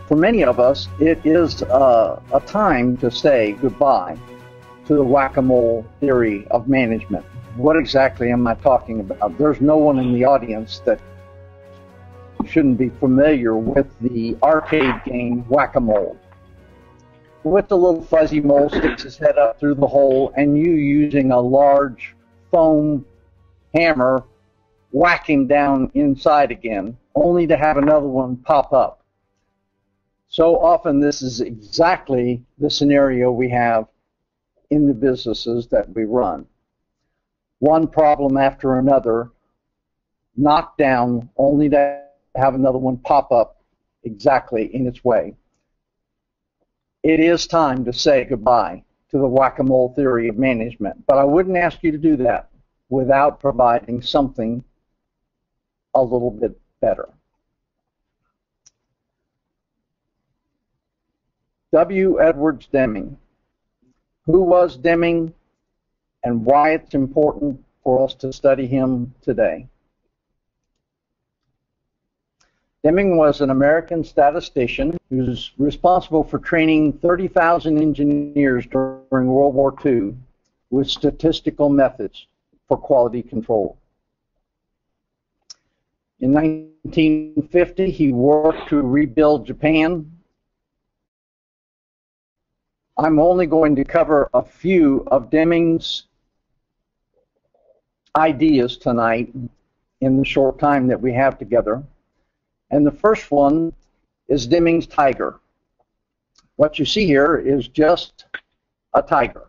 For many of us, it is a time to say goodbye to the whack-a-mole theory of management. What exactly am I talking about? There's no one in the audience that shouldn't be familiar with the arcade game whack-a-mole. With the little fuzzy mole sticks his head up through the hole, and you using a large foam hammer whack him down inside again, only to have another one pop up. So often this is exactly the scenario we have in the businesses that we run. One problem after another, knocked down, only to have another one pop up exactly in its way. It is time to say goodbye to the whack-a-mole theory of management, but I wouldn't ask you to do that without providing something a little bit better. W. Edwards Deming. Who was Deming and why it's important for us to study him today? Deming was an American statistician who was responsible for training 30,000 engineers during World War II with statistical methods for quality control. In 1950, he worked to rebuild Japan. I'm only going to cover a few of Deming's ideas tonight in the short time that we have together. And the first one is Deming's tiger. What you see here is just a tiger.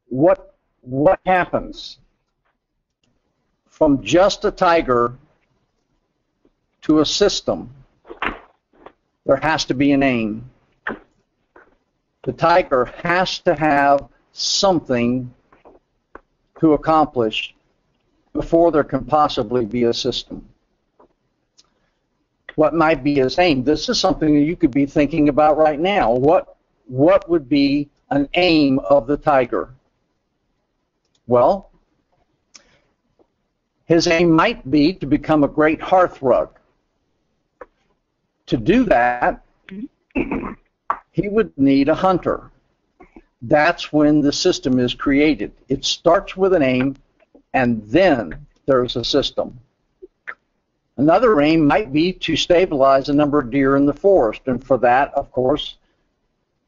What happens from just a tiger to a system? There has to be an aim. The tiger has to have something to accomplish before there can possibly be a system. What might be his aim? This is something that you could be thinking about right now. What would be an aim of the tiger? Well, his aim might be to become a great hearthrug. To do that, he would need a hunter. That's when the system is created. It starts with an aim, and then there's a system. Another aim might be to stabilize a number of deer in the forest, and for that, of course,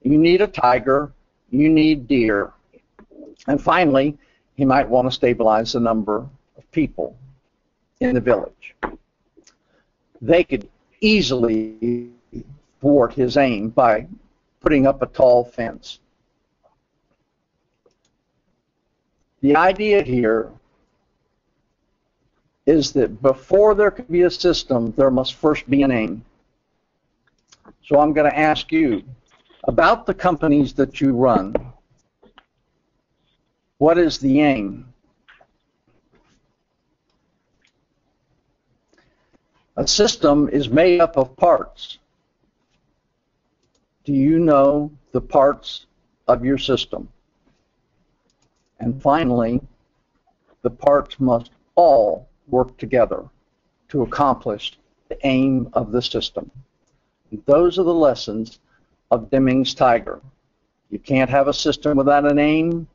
you need a tiger, you need deer. And finally, he might want to stabilize the number of people in the village. They could easily thwart his aim by putting up a tall fence. The idea here is that before there can be a system, there must first be an aim. So I'm going to ask you about the companies that you run. What is the aim? A system is made up of parts. Do you know the parts of your system? And finally, the parts must all work together to accomplish the aim of the system. And those are the lessons of Deming's tiger. You can't have a system without an aim.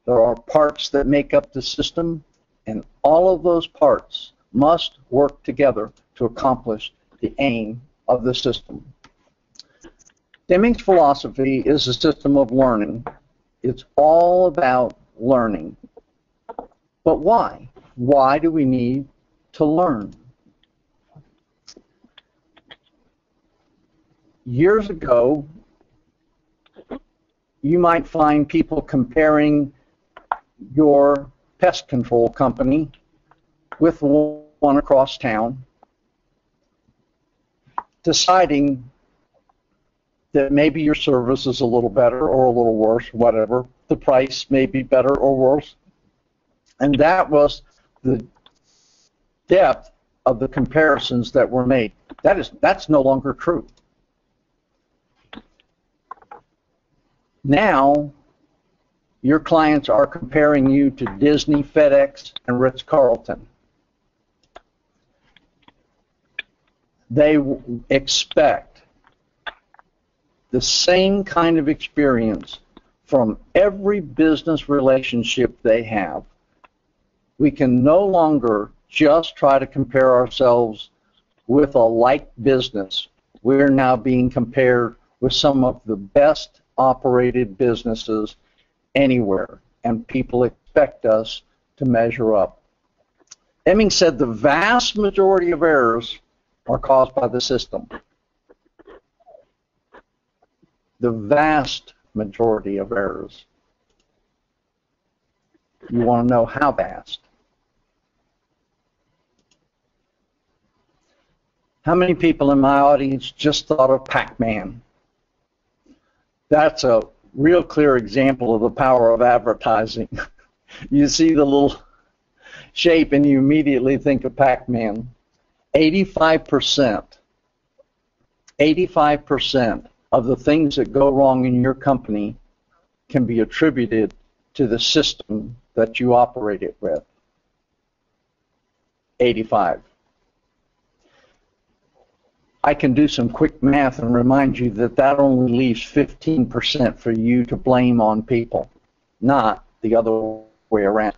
There are parts that make up the system, and all of those parts must work together to accomplish the aim of the system. Deming's philosophy is a system of learning. It's all about learning. But why? Why do we need to learn? Years ago, you might find people comparing your pest control company with one across town, deciding that maybe your service is a little better or a little worse, whatever. The price may be better or worse. And that was the depth of the comparisons that were made. That's no longer true. Now, Your clients are comparing you to Disney, FedEx, and Ritz-Carlton. They expect the same kind of experience from every business relationship they have. We can no longer just try to compare ourselves with a like business. We're now being compared with some of the best operated businesses anywhere, and people expect us to measure up. Deming said the vast majority of errors are caused by the system. The vast majority of errors. You want to know how vast? How many people in my audience just thought of Pac-Man? That's a real clear example of the power of advertising. You see the little shape and you immediately think of Pac-Man. 85% of the things that go wrong in your company can be attributed to the system that you operate it with. 85. I can do some quick math and remind you that that only leaves 15% for you to blame on people, not the other way around.